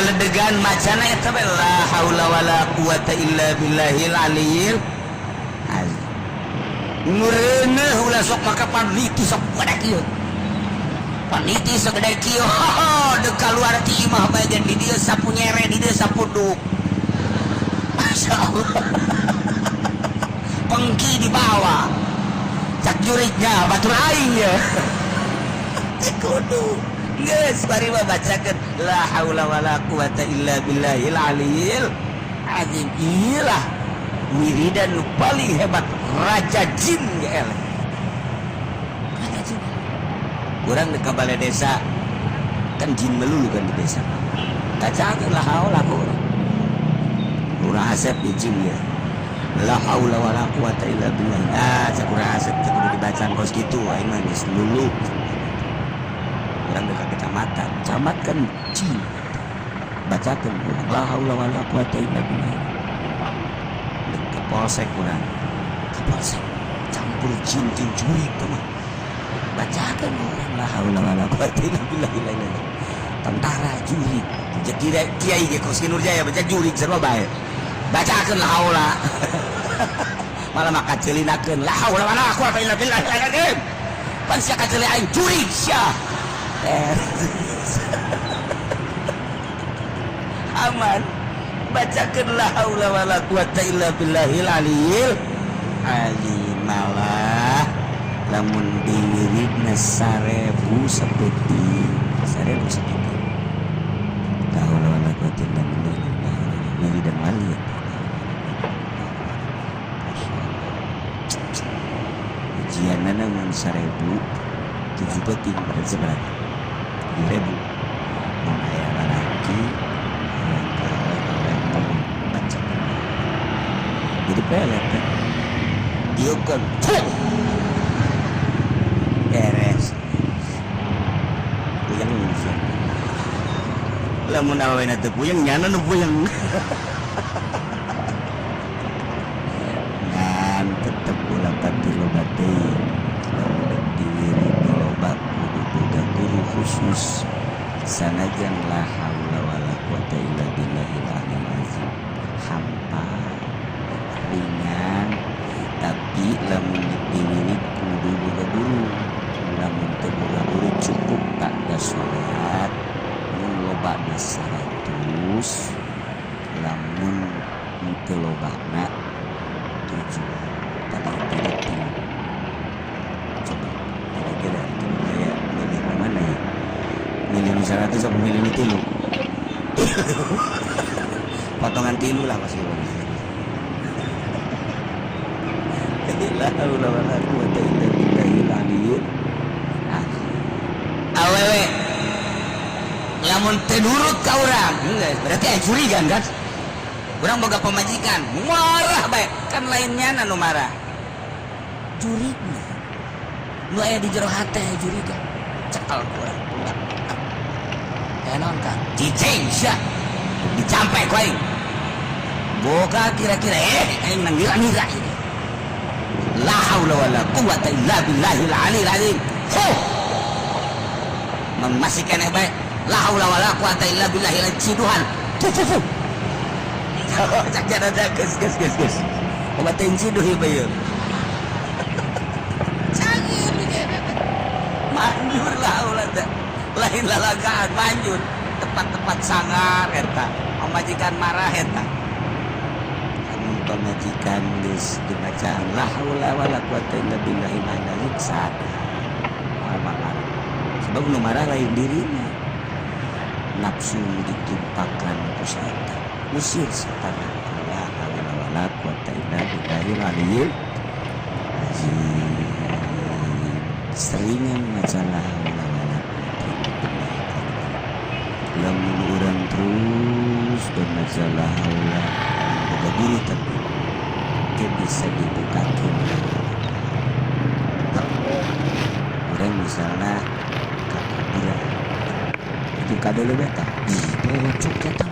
geledegan macana eta bae la haula wala quwata illa billahil aliyil azim. Mureuneuh ulah sok maka paniti sok pada kieu. Paniti segede kieu deuk kaluar ti imah bae jeung di dieu sapu nyere di dieu sapu duk. Masyaallah. Pengki di bawah. Cak jurignya batur aing ya. Kudu geus bari mah bacakeun la haula wala quwata illa billahil aliyil azim. Iyalah wiridan nu paling hebat raja jin ya eleh. Raja jin. Urang di balai desa kan jin melulu kan di desa. Bacakeun la haula urang. Urang asep di jin ya. La haula wala quwata illa billah. Cak urang asep teh kudu dibacaan kos kitu aing mah geus lulu. Orang dekat kecamatan, camat kan jin. Bacakan la haula wala quwata illa billah. Ke polsek kurang. Ke polsek campur jin jeung jurig tuh mah. Bacakan la haula wala quwata illa billah. Tentara jurig. Jadi kiai ge Koski Nurjaya baca jurig sarua bae. Bacakan la haula. Malah maka celinakeun la haula wala quwata illa billah. Pan sia kaceuli aing jurig sia. Aman bacakan la haula wala quwata illa billahil aliyil azim. Malah lamun diwiridna 1000 sapeting 1000 sapeting la haula wala quwata illa billah wiridan wali ujianna namun 1000 7 peting pada sebelah 7.000 aya lalaki baca jadi pelet kan dia kan beres puyeng musuh lamun awena teu puyeng nyana nu puyeng dan tetep ulah pati loba teh guru khusus sanajan la haula wala quwata illa billahil aliyil azim hampa ringan tapi lamun diwirid kudu boga guru lamun teu boga guru cukup tak da salat mun lobana 100 lamun teu lobana 7 tadi itu coba kira-kira milih 100 apa milih 3 potongan 3 lah masih la haula wala quwata illa billahil aliyil awewe lamun teu nurut ka urang berarti aya curigan kan urang boga pamajikan marah bae kan lainnya anu marah jurigna nu aya di jero hate jurigan cekal urang non kan cicing sia dicampe ku aing boga kira-kira aing ngira-ngira ini la haula wala quwata illa billahil aliyil azim masih kene bae la haula wala quwata illa billahil ciduhan tuh cak jana geus obat ciduh ieu bae cangir manjur la haula lain lalagaan manjur tepat-tepat sangar eta pamajikan marah eta pamajikan geus dibacaan la haula wala quwata illa billahil aliyil sadar marah sebab nu marah lain dirinya nafsu ditimpakan ku setan usir setan la haula wala quwata illa billahil aliyil azim seringan masalah lamun urang terus bermasalah Allah boga guru tapi dia bisa dibukakeun urang misalna ka kuburan itu kadulu beta pocok eta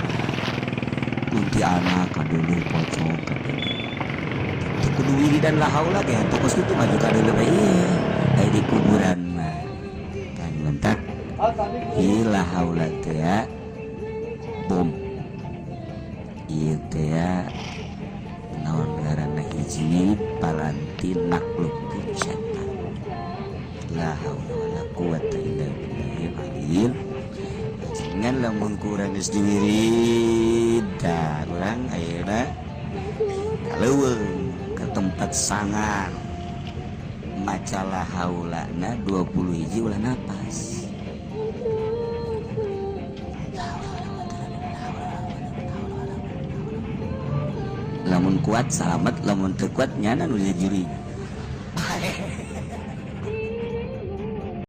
kunti anak kadulu pocok kadulu itu kudu wiridan la haula ge tokos kitu maju kadulu bae di kuburan mah kan mentak la haula teh ya bom naon ngaranna hiji palanti nakluk ku setan. La haula wala quwata illa billahil aliyil. Jangan lamun kurang geus diwirid da urang ayeuna kaleuweung ke tempat sangar maca la haulana 20 hiji ulah napas. Lamun kuat selamat, lamun teu kuat nyana nu juri.